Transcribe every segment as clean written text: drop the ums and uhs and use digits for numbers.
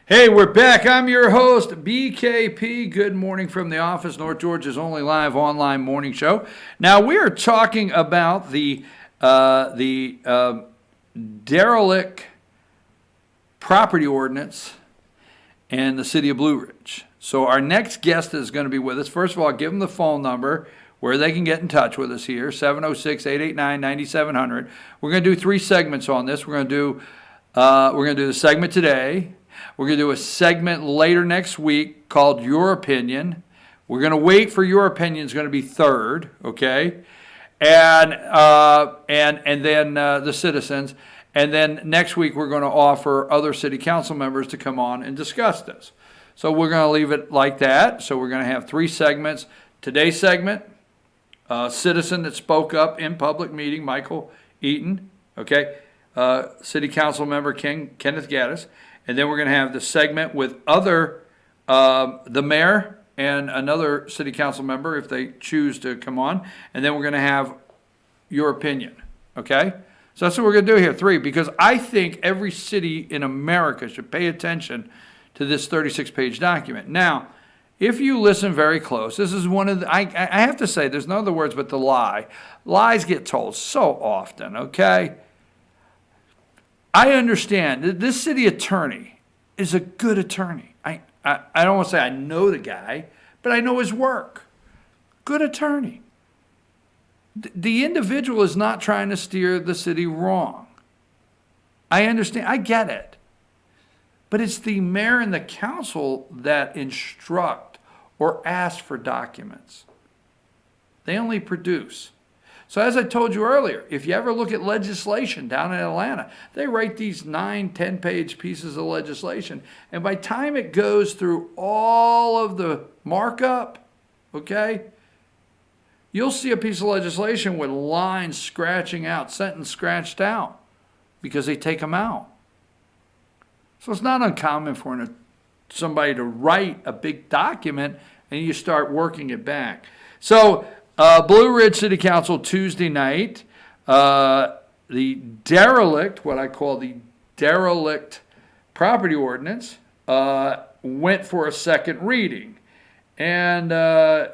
Hey, we're back. I'm your host, BKP. Good morning from the office, North Georgia's only live online morning show. Now, we are talking about the Derelict Property Ordinance and the city of Blue Ridge. So our next guest is going to be with us. First of all, give them the phone number where they can get in touch with us here, 706-889-9700. We're going to do 3 segments on this. We're going to do the segment today. We're going to do a segment later next week called Your Opinion. We're going to wait for Your Opinion. It's going to be third, okay? And then the citizens. And then next week we're going to offer other city council members to come on and discuss this. So we're going to leave it like that. So we're going to have 3 segments. Today's segment, citizen that spoke up in public meeting, Michael Eaton, okay? City council member Kenneth Gaddis. And then we're going to have the segment with the mayor and another city council member if they choose to come on. And then we're going to have Your Opinion, okay? So that's what we're going to do here, 3, because I think every city in America should pay attention to this 36-page document. Now, if you listen very close, this is one of the, I have to say, there's no other words but the lie. Lies get told so often, okay? I understand that this city attorney is a good attorney. I don't want to say I know the guy, but I know his work. Good attorney. The individual is not trying to steer the city wrong. I understand. I get it. But it's the mayor and the council that instruct or ask for documents. They only produce. So as I told you earlier, if you ever look at legislation down in Atlanta, they write these 9, 10-page pieces of legislation. And by the time it goes through all of the markup, okay, you'll see a piece of legislation with lines scratching out, sentence scratched out, because they take them out. So it's not uncommon for somebody to write a big document and you start working it back. So Blue Ridge City Council Tuesday night, the derelict, what I call the Derelict Property Ordinance, went for a second reading. And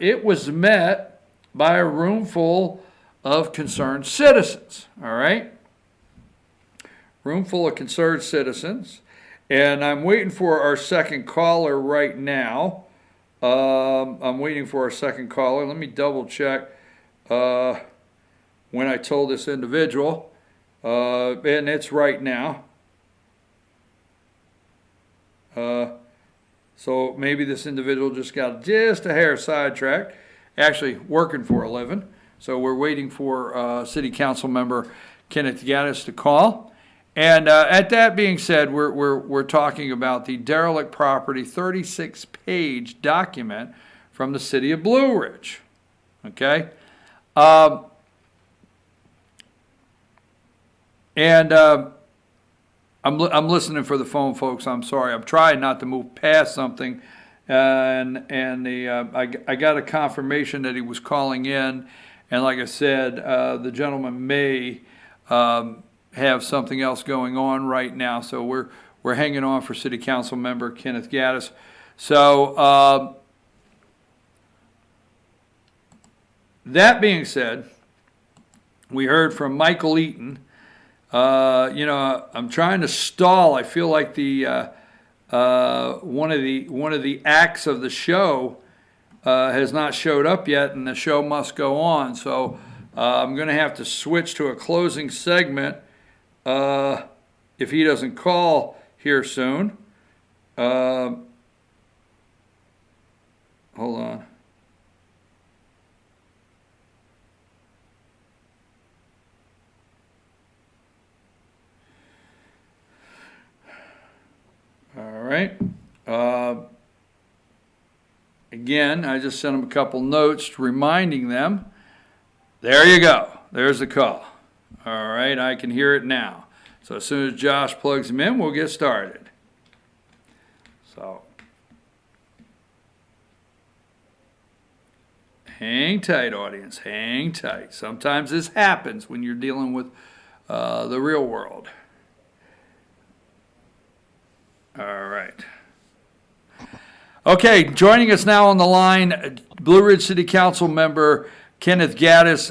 it was met by a room full of concerned citizens, all right? Room full of concerned citizens. And I'm waiting for our second caller right now. I'm waiting for our second caller. Let me double check when I told this individual. And it's right now. So maybe this individual just got just a hair sidetracked. Actually working for a living. So we're waiting for City Council member Kenneth Gaddis to call. And at that being said, we're talking about the Derelict Property 36-page document from the city of Blue Ridge. Okay? I'm listening for the phone, folks. I'm sorry. I'm trying not to move past something. I got a confirmation that he was calling in. And like I said, the gentleman may have something else going on right now, so we're hanging on for City Council member Kenneth Gaddis. So that being said, we heard from Michael Eaton. I'm trying to stall. I feel like the one of the acts of the show has not showed up yet, and the show must go on. So I'm going to have to switch to a closing segment. If he doesn't call here soon. Hold on. All right. Again, I just sent him a couple notes reminding them. There you go. There's the call. All right, I can hear it now. So as soon as Josh plugs him in, we'll get started. So hang tight, audience. Hang tight. Sometimes this happens when you're dealing with the real world. All right. Okay, joining us now on the line, Blue Ridge City Council member Kenneth Gaddis.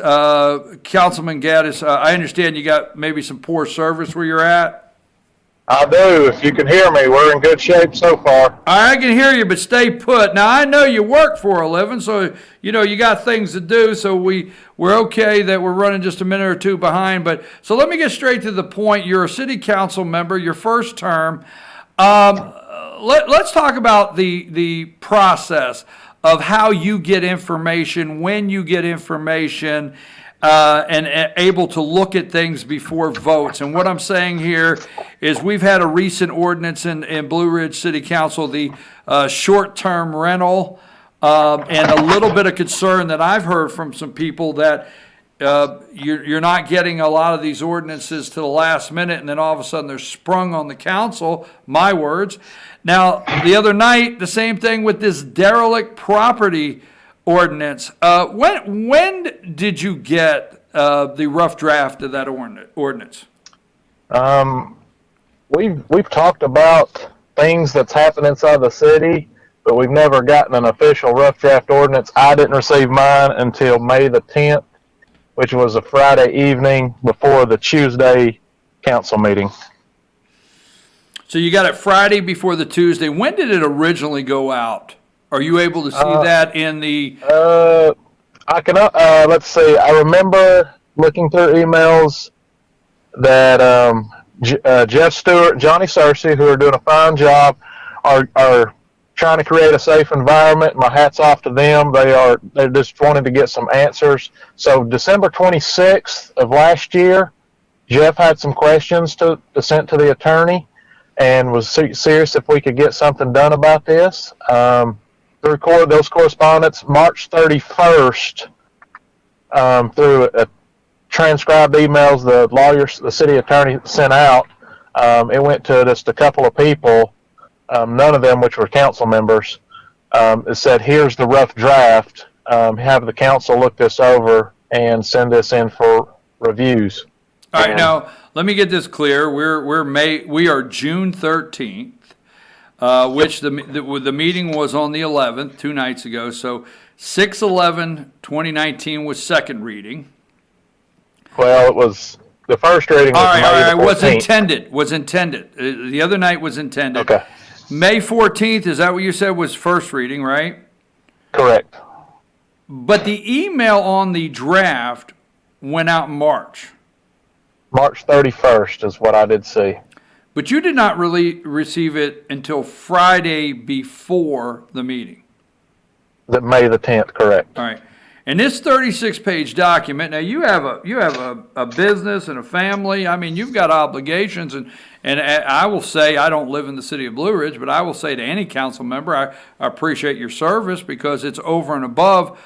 Councilman Gaddis, I understand you got maybe some poor service where you're at. I do. If you can hear me, we're in good shape so far. I can hear you, but stay put. Now, I know you work for a living, so, you got things to do, so we're okay that we're running just a minute or two behind. But so let me get straight to the point. You're a city council member, your first term. Let's talk about the process of how you get information, when you get information, and able to look at things before votes. And what I'm saying here is we've had a recent ordinance in Blue Ridge City Council, the short-term rental, and a little bit of concern that I've heard from some people that you're not getting a lot of these ordinances to the last minute, and then all of a sudden they're sprung on the council, my words. Now, the other night, the same thing with this derelict property ordinance. When did you get the rough draft of that ordinance? We've talked about things that's happened inside the city, but we've never gotten an official rough draft ordinance. I didn't receive mine until May the 10th, which was a Friday evening before the Tuesday council meeting. So you got it Friday before the Tuesday. When did it originally go out? Are you able to see that in the? I can. Let's see. I remember looking through emails that Jeff Stewart, Johnny Searcy, who are doing a fine job, are trying to create a safe environment. My hat's off to them. They're just wanting to get some answers. So December 26th of last year, Jeff had some questions to send to the attorney, and was serious if we could get something done about this. Record those correspondence March 31st through a transcribed emails the city attorney sent out. It went to just a couple of people, none of them which were council members. It said, here's the rough draft. Have the council look this over and send this in for reviews. All right, now let me get this clear. We are June 13th. Which the meeting was on the 11th, 2 nights ago. So 6/11/2019 was second reading. Well, it was the first reading. All right. Was intended. The other night was intended. Okay. May 14th, is that what you said was first reading, right? Correct. But the email on the draft went out in March. March 31st is what I did see. But you did not really receive it until Friday before the meeting. May the 10th, correct. All right. And this 36-page document, now you have a business and a family. I mean, you've got obligations, and I will say, I don't live in the city of Blue Ridge, but I will say to any council member, I appreciate your service because it's over and above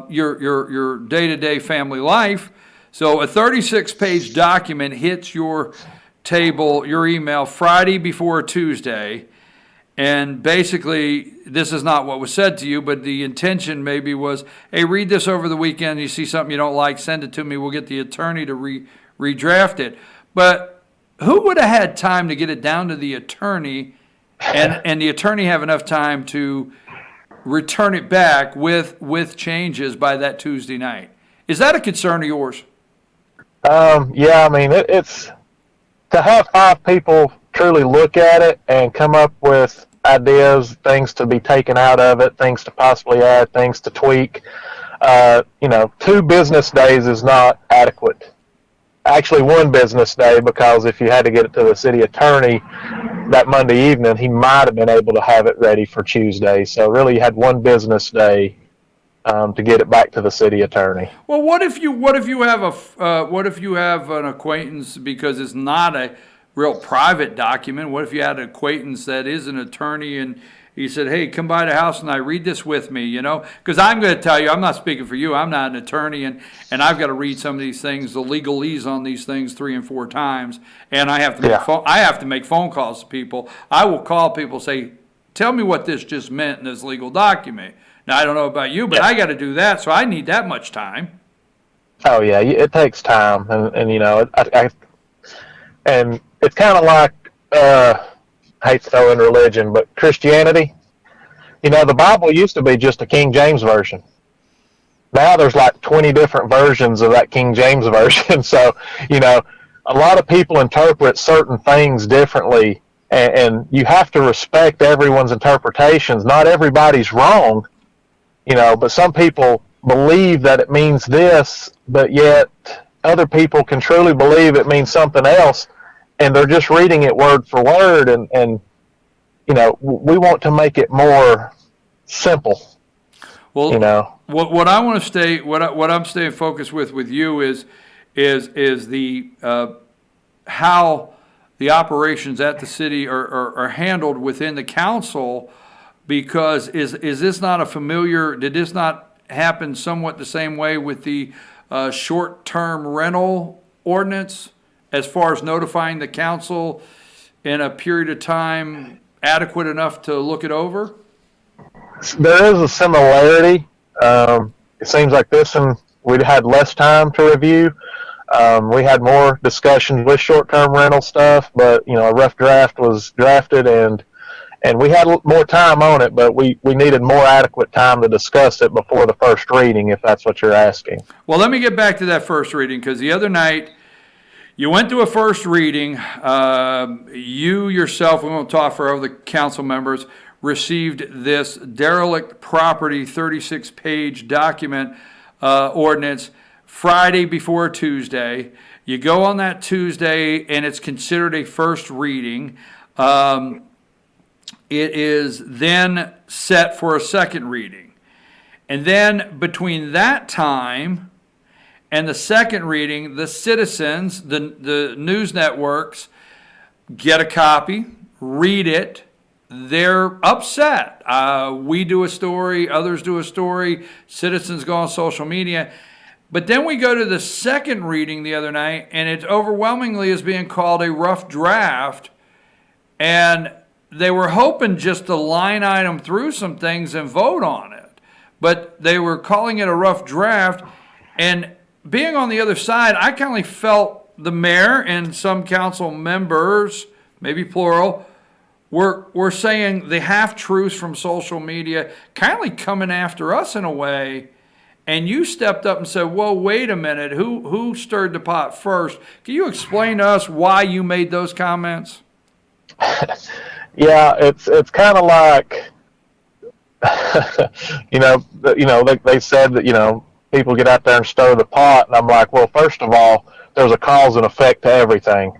your day-to-day family life. So a 36-page document hits your table, your email, Friday before Tuesday, and basically this is not what was said to you, but the intention maybe was, hey, read this over the weekend, you see something you don't like, send it to me, we'll get the attorney to redraft it. But who would have had time to get it down to the attorney and the attorney have enough time to return it back with changes by that Tuesday night? Is that a concern of yours? Yeah, I mean, it's to have 5 people truly look at it and come up with ideas, things to be taken out of it, things to possibly add, things to tweak. 2 business days is not adequate. Actually, 1 business day, because if you had to get it to the city attorney that Monday evening, he might have been able to have it ready for Tuesday. So really, you had 1 business day to get it back to the city attorney. Well, what if you have an acquaintance, because it's not a real private document? What if you had an acquaintance that is an attorney and he said, hey, come by the house and I read this with me, Because I'm going to tell you, I'm not speaking for you, I'm not an attorney, and I've got to read some of these things, the legalese on these things 3 and 4 times, and I have to make phone calls to people. I will call people and say, tell me what this just meant in this legal document. Now, I don't know about you, but I got to do that, so I need that much time. Oh, yeah, it takes time, and and it's kind of like, I hate to throw in religion, but Christianity, The Bible used to be just a King James version. Now there's like 20 different versions of that King James version. So, a lot of people interpret certain things differently, and you have to respect everyone's interpretations. Not everybody's wrong, but some people believe that it means this, but yet other people can truly believe it means something else, and they're just reading it word for word, and we want to make it more simple. Well, what I want to stay, what I'm staying focused with you is the how the operations at the city are handled within the council, because is this not a familiar? Did this not happen somewhat the same way with the short-term rental ordinance, as far as notifying the council in a period of time adequate enough to look it over? There is a similarity. It seems like this one we'd had less time to review. We had more discussions with short-term rental stuff, but a rough draft was drafted, and we had more time on it, but we needed more adequate time to discuss it before the first reading, if that's what you're asking. Well, let me get back to that first reading, because the other night you went to a first reading. You yourself, we won't talk for other council members, received this Derelict Property 36-page document ordinance Friday before Tuesday. You go on that Tuesday, and it's considered a first reading. It is then set for a second reading. And then between that time and the second reading, the citizens, the news networks, get a copy, read it. They're upset. We do a story, others do a story, citizens go on social media. But then we go to the second reading the other night, and it overwhelmingly is being called a rough draft. And they were hoping just to line item through some things and vote on it. But they were calling it a rough draft. And being on the other side, I kind of felt the mayor and some council members, maybe plural, were saying the half-truths from social media, kind of coming after us in a way. And you stepped up and said, whoa, wait a minute, who stirred the pot first? Can you explain to us why you made those comments? Yeah, it's kind of like, they said that, people get out there and stir the pot. And I'm like, well, first of all, there's a cause and effect to everything.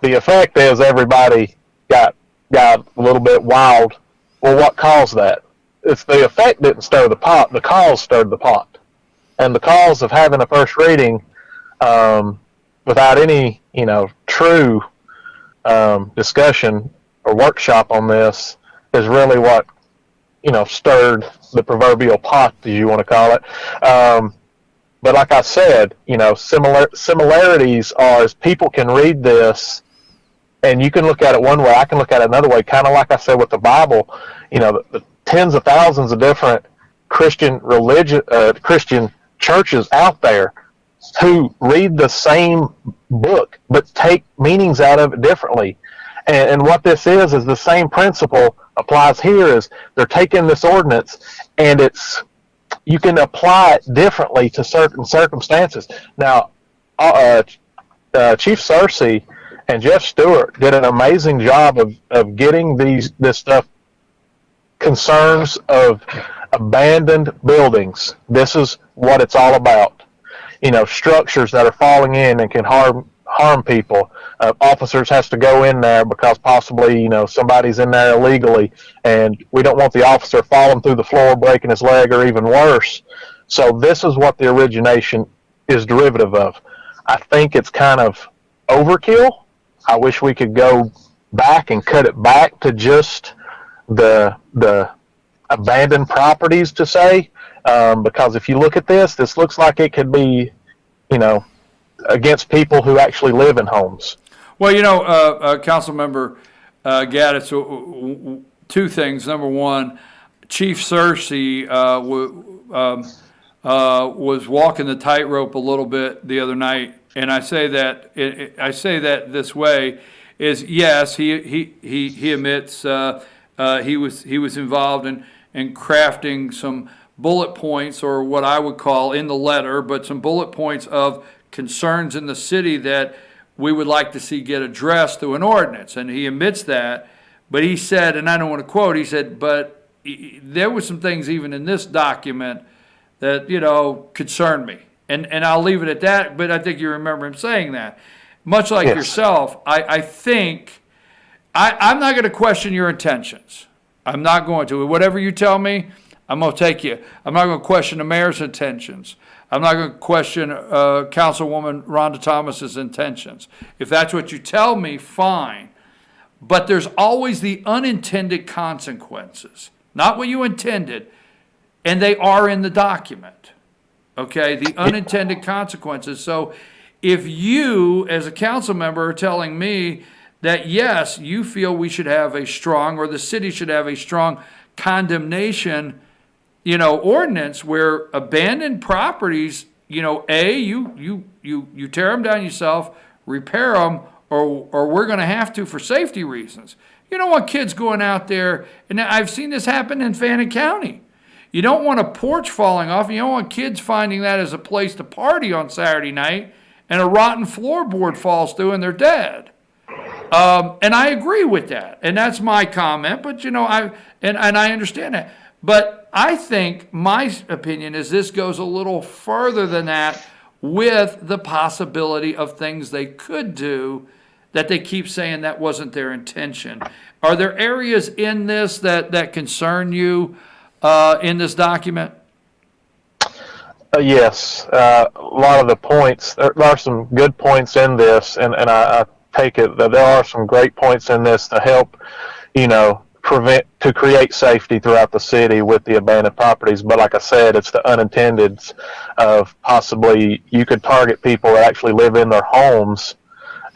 The effect is everybody got a little bit wild. Well, what caused that? It's the effect didn't stir the pot. The cause stirred the pot. And the cause of having a first reading without any, true discussion or workshop on this is really what, stirred the proverbial pot, as you want to call it. But like I said, similarities are, as people can read this, and you can look at it one way, I can look at it another way, kind of like I said with the Bible, the tens of thousands of different Christian Christian churches out there who read the same book but take meanings out of it differently. And what this is the same principle applies here. Is they're taking this ordinance, and you can apply it differently to certain circumstances. Now, Chief Searcy and Jeff Stewart did an amazing job of getting this stuff, concerns of abandoned buildings. This is what it's all about. Structures that are falling in and can harm people. Officers has to go in there because possibly, somebody's in there illegally, and we don't want the officer falling through the floor, breaking his leg, or even worse. So this is what the origination is derivative of. I think it's kind of overkill. I wish we could go back and cut it back to just the abandoned properties, to say, because if you look at this looks like it could be, against people who actually live in homes. Well, Council Member Gaddis, two things. Number one, Chief Searcy was walking the tightrope a little bit the other night, and I say that this way: is yes, he admits he was involved in crafting some bullet points, or what I would call in the letter, but some bullet points of concerns in the city that we would like to see get addressed through an ordinance. And he admits that, but he said, and I don't want to quote, he said, but there were some things even in this document that, concerned me. And I'll leave it at that, but I think you remember him saying that. Much like Yes. yourself, I think, I'm not going to question your intentions. I'm not going to. Whatever you tell me, I'm going to take you. I'm not going to question the mayor's intentions. I'm not going to question Councilwoman Rhonda Thomas's intentions. If that's what you tell me, fine. But there's always the unintended consequences, not what you intended, and they are in the document. Okay, the unintended consequences. So if you, as a council member, are telling me that yes, you feel we should have a strong, or the city should have a strong condemnation, ordinance where abandoned properties, you tear them down yourself, repair them, or we're going to have to for safety reasons. You don't want kids going out there, and I've seen this happen in Fannin County. You don't want a porch falling off. You don't want kids finding that as a place to party on Saturday night, and a rotten floorboard falls through and they're dead. And I agree with that, and that's my comment. But I understand that. But I think my opinion is this goes a little further than that, with the possibility of things they could do that they keep saying that wasn't their intention. Are there areas in this that concern you in this document? Yes. A lot of the points, there are some good points in this, and I take it that there are some great points in this to help, to create safety throughout the city with the abandoned properties. But like I said, it's the unintended of possibly you could target people that actually live in their homes.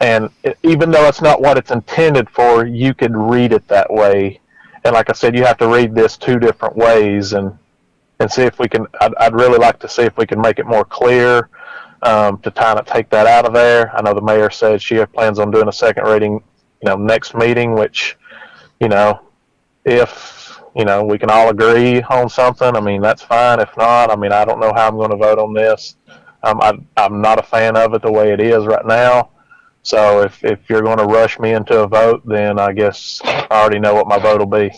And even though it's not what it's intended for, you could read it that way. And like I said, you have to read this two different ways and see if we can, I'd really like to see if we can make it more clear to kind of take that out of there. I know the mayor said she plans on doing a second reading, next meeting, which, if, we can all agree on something, I mean, that's fine. If not, I mean, I don't know how I'm going to vote on this. I'm not a fan of it the way it is right now. So if you're going to rush me into a vote, then I guess I already know what my vote will be.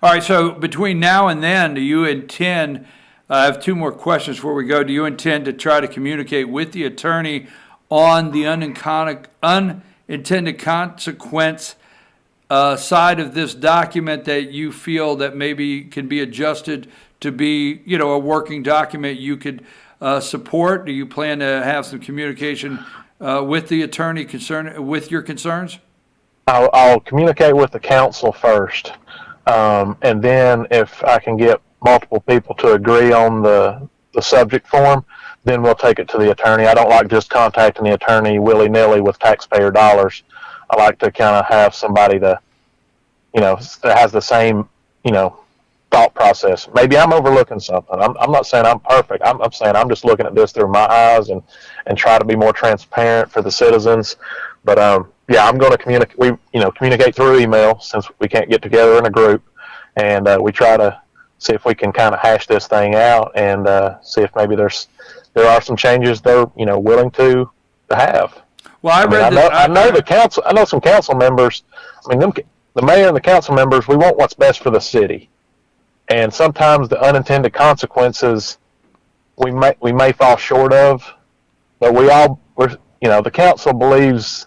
All right, so between now and then, do you intend, I have two more questions before we go, do you intend to try to communicate with the attorney on the unintended consequence side of this document that you feel that maybe can be adjusted to be, a working document you could support? Do you plan to have some communication with the attorney with your concerns? I'll communicate with the council first, and then if I can get multiple people to agree on the subject form, then we'll take it to the attorney. I don't like just contacting the attorney willy-nilly with taxpayer dollars. I like to kind of have somebody that has the same, thought process. Maybe I'm overlooking something. I'm not saying I'm perfect. I'm saying I'm just looking at this through my eyes and try to be more transparent for the citizens. But yeah, I'm going to communicate. We communicate through email since we can't get together in a group, and we try to see if we can kind of hash this thing out and see if maybe there are some changes they're willing to have. Well, I know the council. I know some council members. I mean, the mayor and the council members. We want what's best for the city. And sometimes the unintended consequences we may fall short of, but the council believes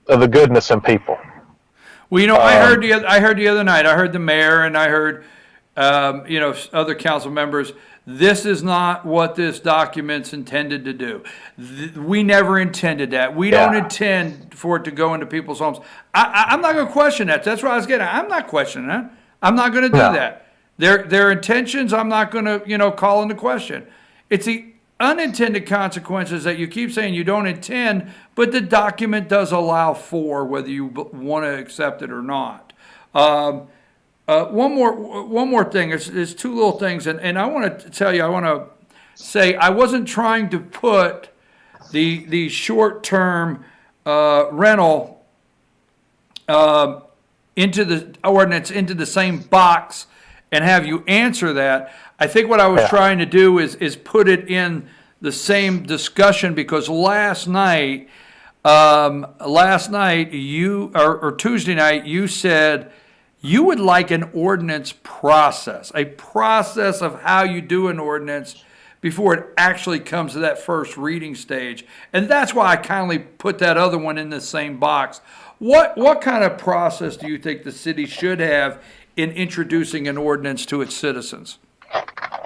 of the goodness in people. Well, I heard the other night. I heard the mayor and I heard other council members. This is not what this document's intended to do. We never intended that. We don't intend for it to go into people's homes. I'm not going to question that. That's what I was getting at. I'm not questioning that. I'm not going to do that. Their intentions, I'm not going to, call into question. It's the unintended consequences that you keep saying you don't intend, but the document does allow for, whether you want to accept it or not. One more thing. There's two little things, and I want to tell you, I want to say I wasn't trying to put the short-term rental into the ordinance, into the same box, and have you answer that. I think what I was trying to do is put it in the same discussion, because last night you, or Tuesday night, you said you would like an ordinance process, a process of how you do an ordinance before it actually comes to that first reading stage. And that's why I kindly put that other one in the same box. What kind of process do you think the city should have in introducing an ordinance to its citizens?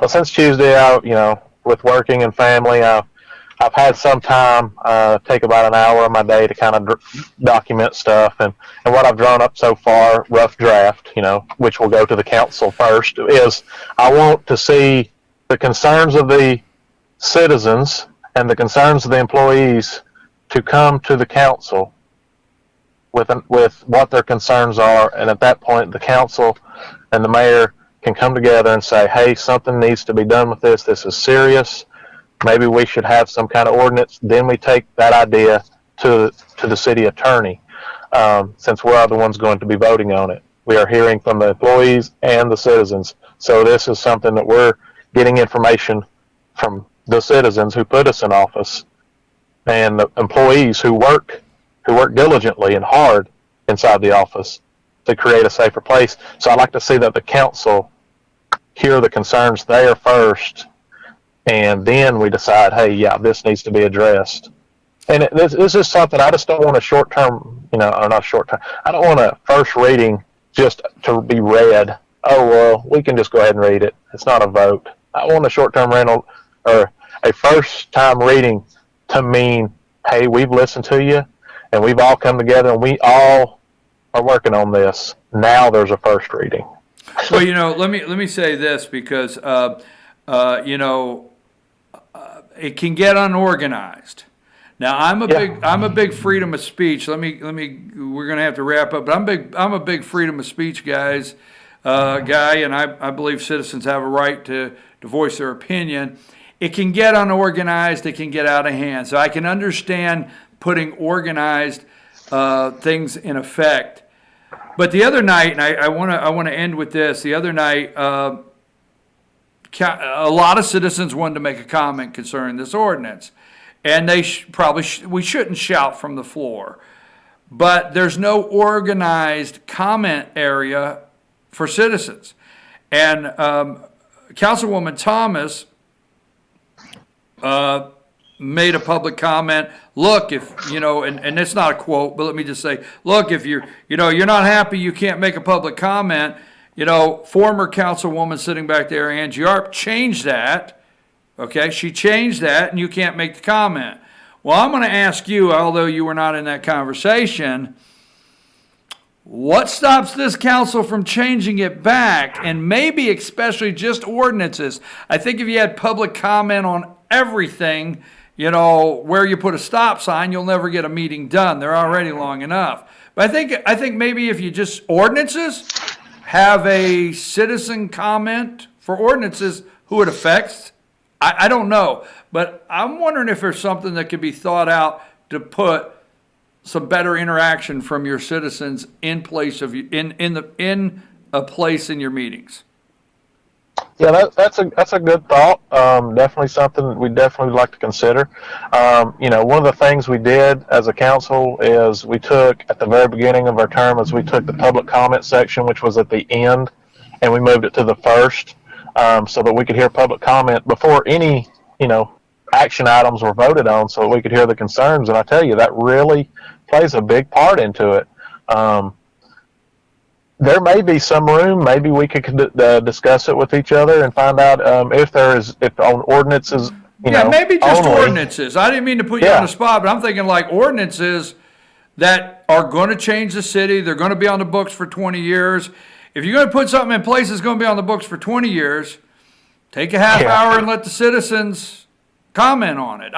Well, since Tuesday, with working and family, I've had some time, take about an hour of my day to kind of document stuff. And what I've drawn up so far, rough draft, which will go to the council first, is I want to see the concerns of the citizens and the concerns of the employees to come to the council with what their concerns are. And at that point, the council and the mayor can come together and say, hey, something needs to be done with this. This is serious. Maybe we should have some kind of ordinance. Then we take that idea to the city attorney, since we're the ones going to be voting on it. We are hearing from the employees and the citizens. So this is something that we're getting information from the citizens who put us in office and the employees who work diligently and hard inside the office to create a safer place. So I'd like to see that the council hear the concerns there first, and then we decide, hey, yeah, this needs to be addressed. And this is something I just don't want a short-term, or not short-term. I don't want a first reading just to be read. Oh, well, we can just go ahead and read it. It's not a vote. I want a short-term rental or a first-time reading to mean, hey, we've listened to you, and we've all come together, and we all are working on this. Now there's a first reading. Well, let me say this, because it can get unorganized. Now I'm a big freedom of speech. We're gonna have to wrap up, but I'm a big freedom of speech guy, and I believe citizens have a right to voice their opinion. It can get unorganized. It can get out of hand. So I can understand putting organized things in effect. But the other night, and I want to end with this. The other night, a lot of citizens wanted to make a comment concerning this ordinance, and they we shouldn't shout from the floor. But there's no organized comment area for citizens, and Councilwoman Thomas made a public comment. Look, if and it's not a quote, but let me just say, look, if you're not happy, you can't make a public comment. Former councilwoman sitting back there, Angie Arp, changed that. Okay, she changed that, and you can't make the comment. Well, I'm going to ask you, although you were not in that conversation, what stops this council from changing it back, and maybe especially just ordinances? I think if you had public comment on everything, where you put a stop sign, you'll never get a meeting done. They're already long enough. But I think maybe if you just ordinances, have a citizen comment for ordinances who it affects. I don't know, but I'm wondering if there's something that could be thought out to put some better interaction from your citizens in place of in a place in your meetings. Yeah, that's a good thought. Definitely something we definitely like to consider. One of the things we did as a council is we took, at the very beginning of our term, we took the public comment section, which was at the end, and we moved it to the first, so that we could hear public comment before any, action items were voted on, so that we could hear the concerns. And I tell you, that really plays a big part into it. There may be some room. Maybe we could discuss it with each other and find out if on ordinances. Maybe just only. Ordinances. I didn't mean to put you on the spot, but I'm thinking like ordinances that are going to change the city. They're going to be on the books for 20 years. If you're going to put something in place that's going to be on the books for 20 years, take a half hour and let the citizens comment on it.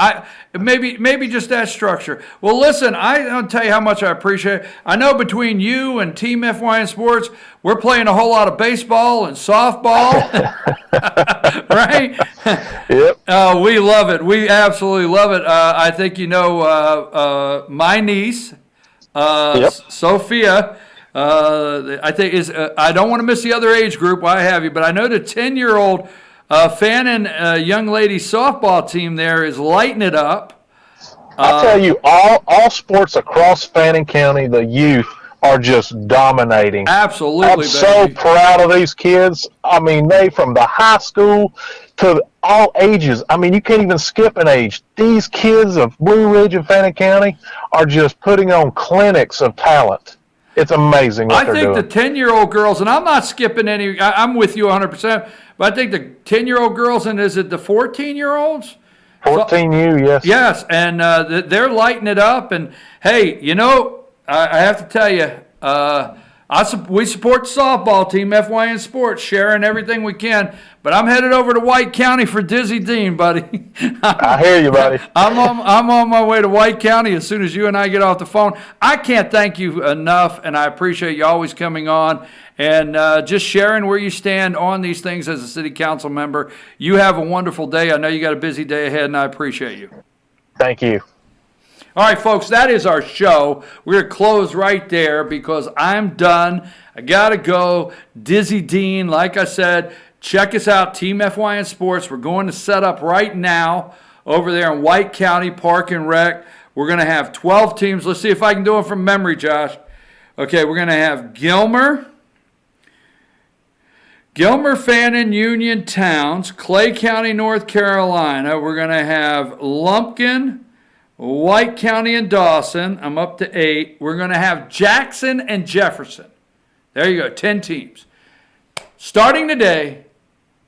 Maybe just that structure. Well, listen, I'll tell you how much I appreciate it. I know between you and Team FYN Sports, we're playing a whole lot of baseball and softball, right? Yep. We love it. We absolutely love it. I think my niece, Sophia, I think is I don't want to miss the other age group. Why have you? But I know the 10-year-old Fannin young lady softball team there is lighting it up. I tell you, all sports across Fannin County, the youth are just dominating. Absolutely, I'm so proud of these kids. I mean, they from the high school to all ages. I mean, you can't even skip an age. These kids of Blue Ridge and Fannin County are just putting on clinics of talent. It's amazing what they're doing. I think the 10-year-old girls, and I'm not skipping any, I'm with you 100%, but I think the 10-year-old girls, and is it the 14-year-olds? 14U, yes. Yes, and they're lighting it up. And, hey, you know, I have to tell you, we support the softball team, FYN Sports, sharing everything we can. But I'm headed over to White County for Dizzy Dean, buddy. I hear you, buddy. I'm on my way to White County as soon as you and I get off the phone. I can't thank you enough, and I appreciate you always coming on and just sharing where you stand on these things as a city council member. You have a wonderful day. I know you got a busy day ahead, and I appreciate you. Thank you. All right, folks, that is our show. We're going to close right there because I'm done. I got to go. Dizzy Dean, like I said, check us out, Team FYN Sports. We're going to set up right now over there in White County Park and Rec. We're going to have 12 teams. Let's see if I can do it from memory, Josh. Okay, we're going to have Gilmer, Fannin, Union Towns, Clay County, North Carolina. We're going to have Lumpkin, White County, and Dawson. I'm up to 8. We're going to have Jackson and Jefferson. There you go, 10 teams. Starting today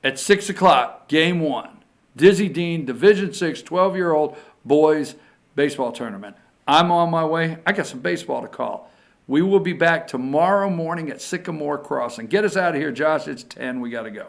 at 6 o'clock, game 1. Dizzy Dean, Division 6, 12-year-old boys baseball tournament. I'm on my way. I got some baseball to call. We will be back tomorrow morning at Sycamore Crossing. Get us out of here, Josh. It's 10. We got to go.